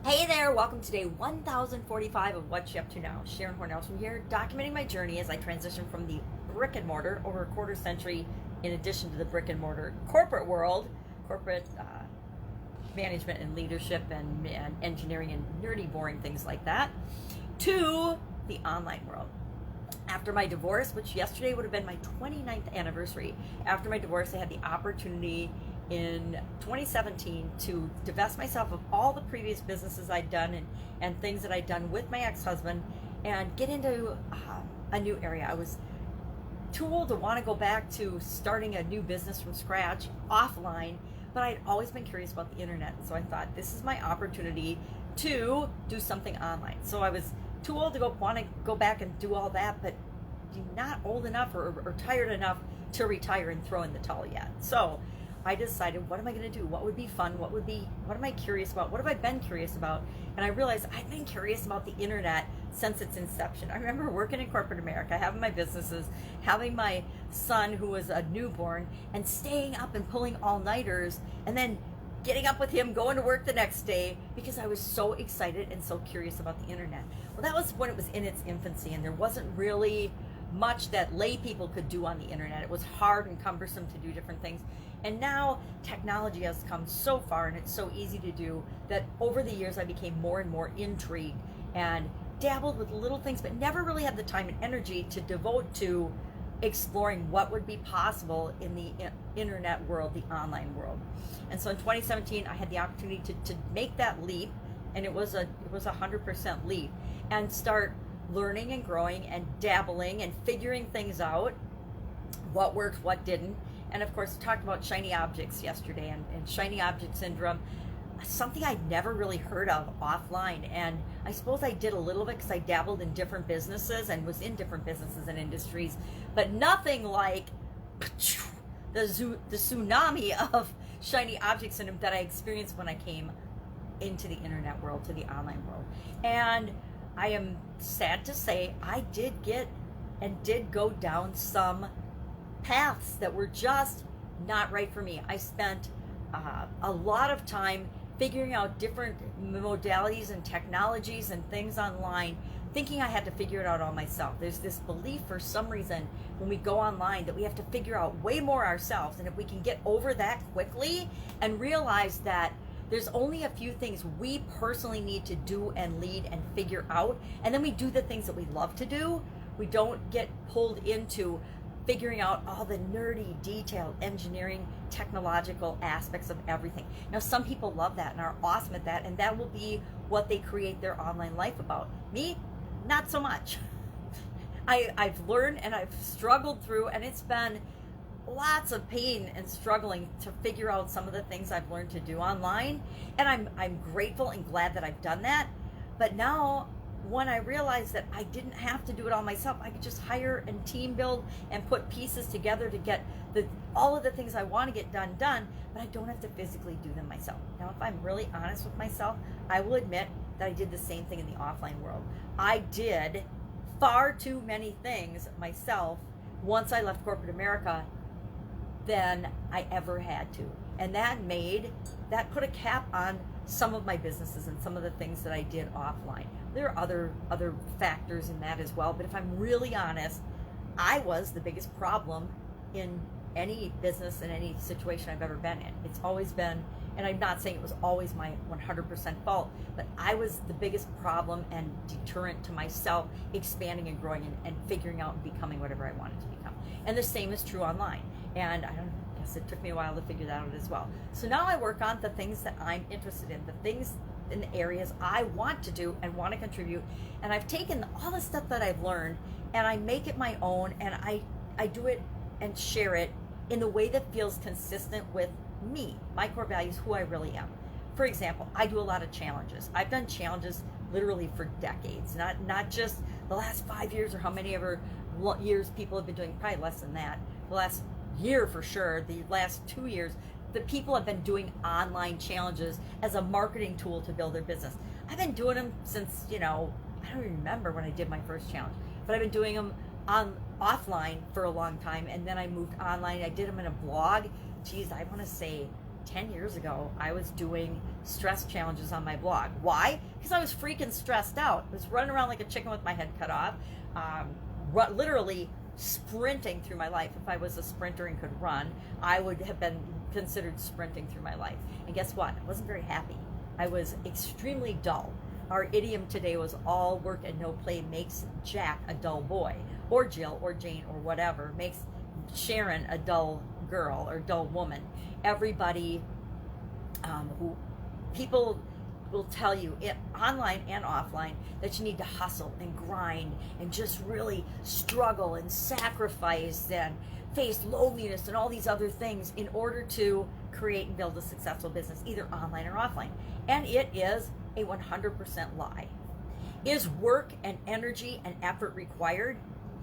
Hey there, welcome to day 1045 of What's You Up To Now. Sharon Horne-Ellstrom here, documenting my journey as I transition from the brick and mortar over a quarter century, in addition to the brick and mortar corporate world, corporate management and leadership and engineering and nerdy, boring things like that, to the online world. After my divorce, which yesterday would have been my 29th anniversary, after my divorce, I had the opportunity in 2017 to divest myself of all the previous businesses I'd done and things that I'd done with my ex-husband and get into a new area. I was too old to want to go back to starting a new business from scratch offline, but I'd always been curious about the internet. And so I thought, this is my opportunity to do something online. So I was too old to want to go back and do all that, but not old enough or tired enough to retire and throw in the towel yet. So I decided, what am I going to do? What would be fun? What am I curious about? What have I been curious about? And I realized I've been curious about the internet since its inception. I remember working in corporate America, having my businesses, having my son who was a newborn, and staying up and pulling all-nighters, and then getting up with him, going to work the next day, because I was so excited and so curious about the internet. Well, that was when it was in its infancy, and there wasn't really much that lay people could do on the internet. It was hard and cumbersome to do different things. And now technology has come so far and it's so easy to do that over the years I became more and more intrigued and dabbled with little things, but never really had the time and energy to devote to exploring what would be possible in the internet world, the online world. And so in 2017, I had the opportunity to make that leap, and it was a 100% leap, and start learning and growing and dabbling and figuring things out, what worked, what didn't. And of course, talked about shiny objects yesterday and shiny object syndrome, something I'd never really heard of offline. And I suppose I did a little bit because I dabbled in different businesses and was in different businesses and industries, but nothing like the tsunami of shiny object syndrome that I experienced when I came into the internet world, to the online world. And I am sad to say I did go down some paths that were just not right for me. I spent a lot of time figuring out different modalities and technologies and things online, thinking I had to figure it out all myself. There's this belief for some reason when we go online that we have to figure out way more ourselves, and if we can get over that quickly and realize that there's only a few things we personally need to do and lead and figure out, and then we do the things that we love to do. We don't get pulled into figuring out all the nerdy, detailed engineering, technological aspects of everything. Now, some people love that and are awesome at that, and that will be what they create their online life about. Me, not so much. I've learned and I've struggled through, and it's been lots of pain and struggling to figure out some of the things I've learned to do online, and I'm grateful and glad that I've done that. But now, when I realized that I didn't have to do it all myself, I could just hire and team build and put pieces together to get all of the things I want to get done, but I don't have to physically do them myself. Now, if I'm really honest with myself, I will admit that I did the same thing in the offline world. I did far too many things myself once I left corporate America than I ever had to. And that put a cap on some of my businesses and some of the things that I did offline. There are other factors in that as well, but if I'm really honest, I was the biggest problem in any business and any situation I've ever been in. It's always been, and I'm not saying it was always my 100% fault, but I was the biggest problem and deterrent to myself expanding and growing and figuring out and becoming whatever I wanted to become. And the same is true online. And I guess it took me a while to figure that out as well. So now I work on the things that I'm interested in, the things in the areas I want to do and want to contribute. And I've taken all the stuff that I've learned and I make it my own, and I do it and share it in the way that feels consistent with me, my core values, who I really am. For example, I do a lot of challenges. I've done challenges literally for decades, not just the last 5 years or how many ever years people have been doing, probably less than that. The last year for sure, the last 2 years, the people have been doing online challenges as a marketing tool to build their business. I've been doing them since, I don't even remember when I did my first challenge, but I've been doing them offline for a long time, and then I moved online. I did them in a blog, I want to say 10 years ago, I was doing stress challenges on my blog. Why? Because I was freaking stressed out. I was running around like a chicken with my head cut off, literally sprinting through my life. If I was a sprinter and could run, I would have been considered sprinting through my life. And guess what? I wasn't very happy. I was extremely dull. Our idiom today was all work and no play makes Jack a dull boy, or Jill or Jane or whatever, makes Sharon a dull girl or dull woman. Everybody who people will tell you online and offline that you need to hustle and grind and just really struggle and sacrifice and face loneliness and all these other things in order to create and build a successful business, either online or offline. And it is a 100% lie. Is work and energy and effort required?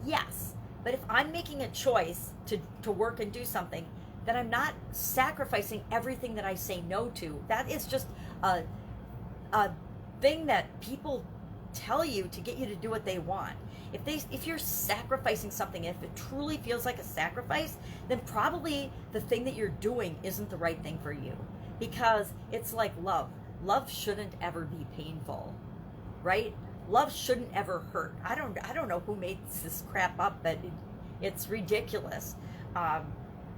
Yes. But if I'm making a choice to work and do something, then I'm not sacrificing everything that I say no to. That is just a thing that people tell you to get you to do what they want. If you're sacrificing something, if it truly feels like a sacrifice, then probably the thing that you're doing isn't the right thing for you. Because it's like love. Love shouldn't ever be painful, right? Love shouldn't ever hurt. I don't know who made this crap up, but it's ridiculous.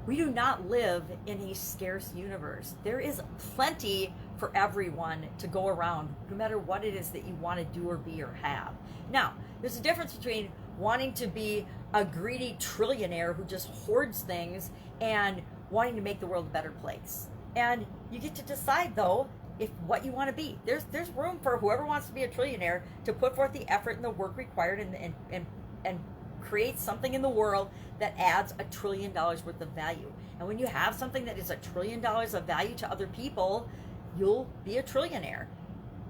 We do not live in a scarce universe. There is plenty for everyone to go around, no matter what it is that you want to do or be or have. Now, there's a difference between wanting to be a greedy trillionaire who just hoards things and wanting to make the world a better place. And you get to decide, though, if what you want to be. There's room for whoever wants to be a trillionaire to put forth the effort and the work required and create something in the world that adds $1 trillion worth of value. And when you have something that is $1 trillion of value to other people, you'll be a trillionaire.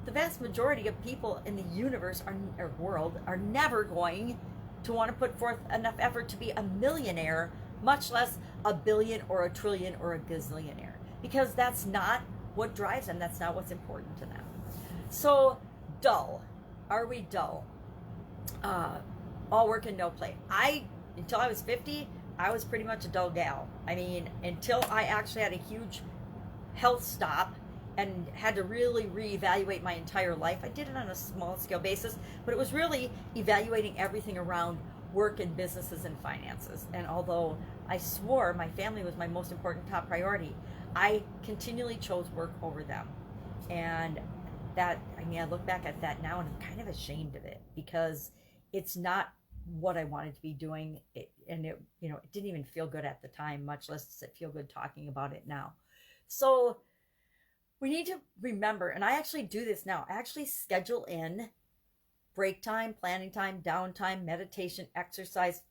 The vast majority of people in the universe or world are never going to want to put forth enough effort to be a millionaire, much less a billion or a trillion or a gazillionaire, because that's not what drives them. That's not what's important to them. So dull. Are we dull? All work and no play. Until I was 50, I was pretty much a dull gal. I mean, until I actually had a huge health stop and had to really reevaluate my entire life. I did it on a small scale basis, but it was really evaluating everything around work and businesses and finances. And although I swore my family was my most important top priority, I continually chose work over them. And that, I look back at that now and I'm kind of ashamed of it, because it's not what I wanted to be doing. It didn't even feel good at the time, much less does it feel good talking about it now. So we need to remember, and I actually do this now, I actually schedule in break time, planning time, downtime, meditation, exercise,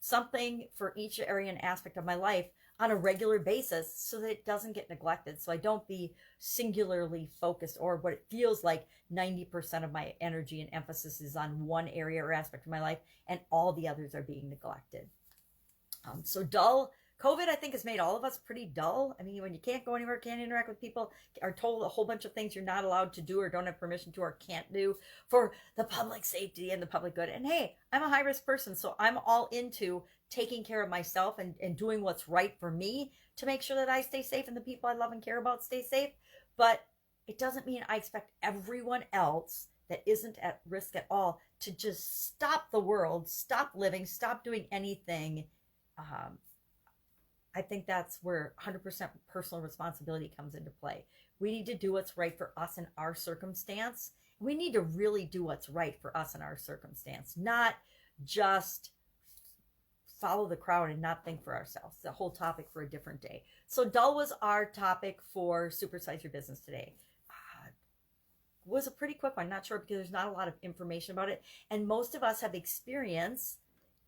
something for each area and aspect of my life on a regular basis so that it doesn't get neglected. So I don't be singularly focused, or what it feels like 90% of my energy and emphasis is on one area or aspect of my life and all the others are being neglected. So dull. COVID, I think, has made all of us pretty dull. I mean, when you can't go anywhere, can't interact with people, are told a whole bunch of things you're not allowed to do or don't have permission to or can't do for the public safety and the public good. And hey, I'm a high-risk person, so I'm all into taking care of myself and doing what's right for me to make sure that I stay safe and the people I love and care about stay safe. But it doesn't mean I expect everyone else that isn't at risk at all to just stop the world, stop living, stop doing anything. I think that's where 100% personal responsibility comes into play. We need to do what's right for us in our circumstance. We need to really do what's right for us in our circumstance, not just follow the crowd and not think for ourselves. The whole topic for a different day. So dull was our topic for Supersize Your Business today. Was a pretty quick one, not sure, because there's not a lot of information about it. And most of us have experience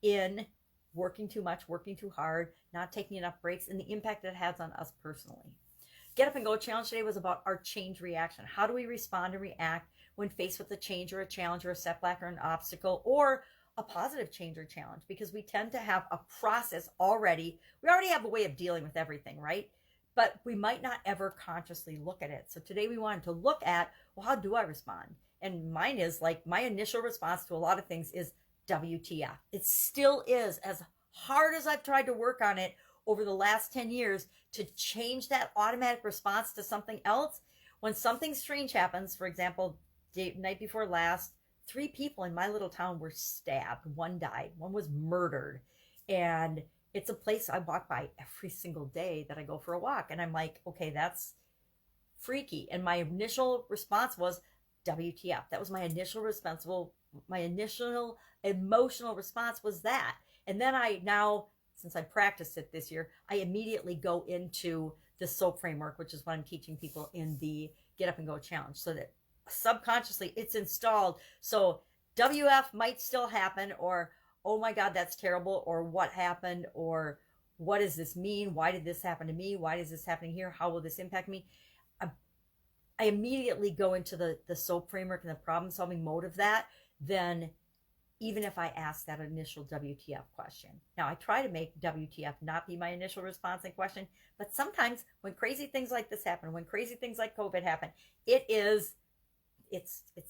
in working too much, working too hard, not taking enough breaks, and the impact that it has on us personally. Get Up and Go challenge today was about our change reaction. How do we respond and react when faced with a change or a challenge or a setback or an obstacle or a positive change or challenge? Because we tend to have a process already. We already have a way of dealing with everything, right? But we might not ever consciously look at it. So today we wanted to look at, well, how do I respond? And mine is like, my initial response to a lot of things is WTF. It still is, as hard as I've tried to work on it. over the last 10 years to change that automatic response to something else. When something strange happens, for example, the night before last, 3 people in my little town were stabbed. 1 died, 1 was murdered. And it's a place I walk by every single day that I go for a walk. And I'm like, okay, that's freaky. And my initial response was WTF. That was my initial emotional response was that. And then since I practiced it this year, I immediately go into the SOAP framework, which is what I'm teaching people in the Get Up and Go challenge, so that subconsciously it's installed. So WF might still happen, or oh my God, that's terrible, or what happened, or what does this mean? Why did this happen to me? Why is this happening here? How will this impact me? I immediately go into the SOAP framework and the problem solving mode of that, then even if I ask that initial WTF question. Now, I try to make WTF not be my initial response and question, but sometimes when crazy things like this happen, when crazy things like COVID happen, it's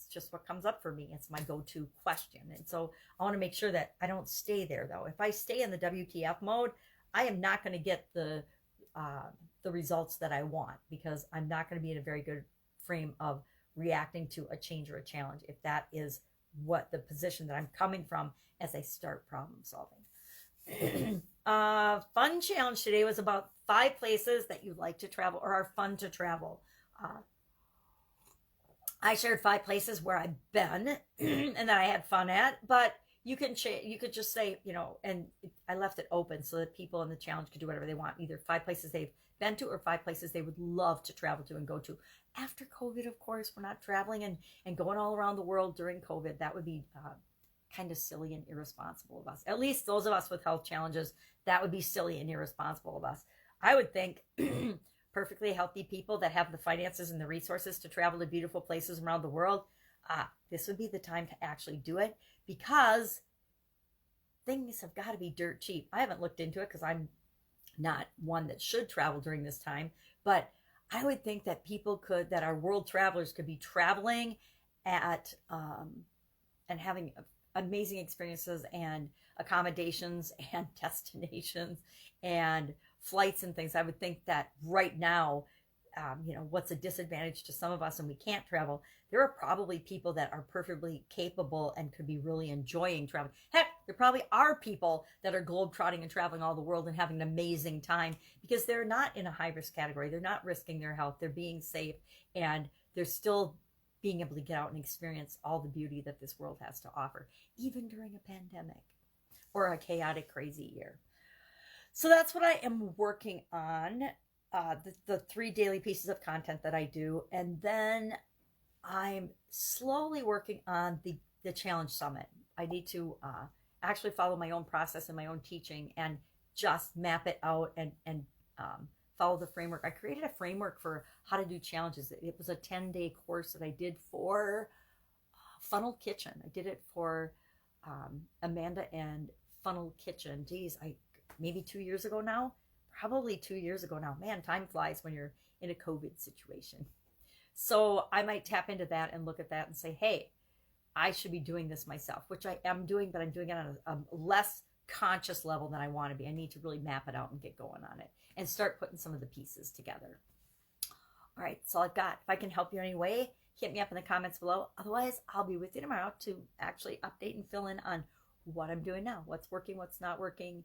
just what comes up for me. It's my go-to question. And so I want to make sure that I don't stay there, though. If I stay in the WTF mode, I am not going to get the results that I want, because I'm not going to be in a very good frame of reacting to a change or a challenge if that is what the position that I'm coming from as I start problem solving. Fun challenge today was about 5 places that you'd like to travel or are fun to travel. I shared 5 places where I've been and that I had fun at, but you could just say, and I left it open so that people in the challenge could do whatever they want, either 5 places they've been to or 5 places they would love to travel to and go to. After COVID, of course, we're not traveling and going all around the world during COVID. That would be kind of silly and irresponsible of us. At least those of us with health challenges, that would be silly and irresponsible of us. I would think perfectly healthy people that have the finances and the resources to travel to beautiful places around the world, this would be the time to actually do it, because things have got to be dirt cheap. I haven't looked into it because I'm not one that should travel during this time, but I would think that that our world travelers could be traveling at and having amazing experiences and accommodations and destinations and flights and things. I would think that right now, what's a disadvantage to some of us and we can't travel, there are probably people that are perfectly capable and could be really enjoying traveling. Heck, there probably are people that are globetrotting and traveling all the world and having an amazing time because they're not in a high risk category. They're not risking their health. They're being safe, and they're still being able to get out and experience all the beauty that this world has to offer, even during a pandemic or a chaotic, crazy year. So that's what I am working on. The 3 daily pieces of content that I do. And then I'm slowly working on the challenge summit. I need to actually follow my own process and my own teaching and just map it out and follow the framework. I created a framework for how to do challenges. It was a 10-day course that I did for Funnel Kitchen. I did it for Amanda and Funnel Kitchen. Geez, maybe 2 years ago now. Probably 2 years ago now. Man, time flies when you're in a COVID situation. So I might tap into that and look at that and say, hey, I should be doing this myself, which I am doing, but I'm doing it on a less conscious level than I want to be. I need to really map it out and get going on it and start putting some of the pieces together. All right, that's all I've got. If I can help you in any way, hit me up in the comments below. Otherwise, I'll be with you tomorrow to actually update and fill in on what I'm doing now, what's working, what's not working,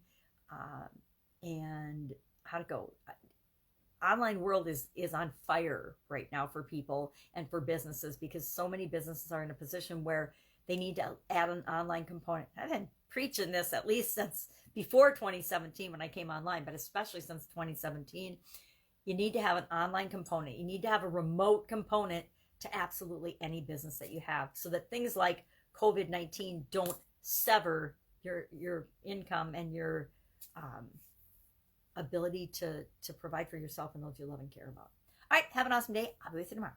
and how to go. Online world is on fire right now for people and for businesses, because so many businesses are in a position where they need to add an online component. I've been preaching this at least since before 2017 when I came online, but especially since 2017. You need to have an online component. You need to have a remote component to absolutely any business that you have, so that things like COVID-19 don't sever your income and your ability to provide for yourself and those you love and care about. All right, have an awesome day. I'll be with you tomorrow.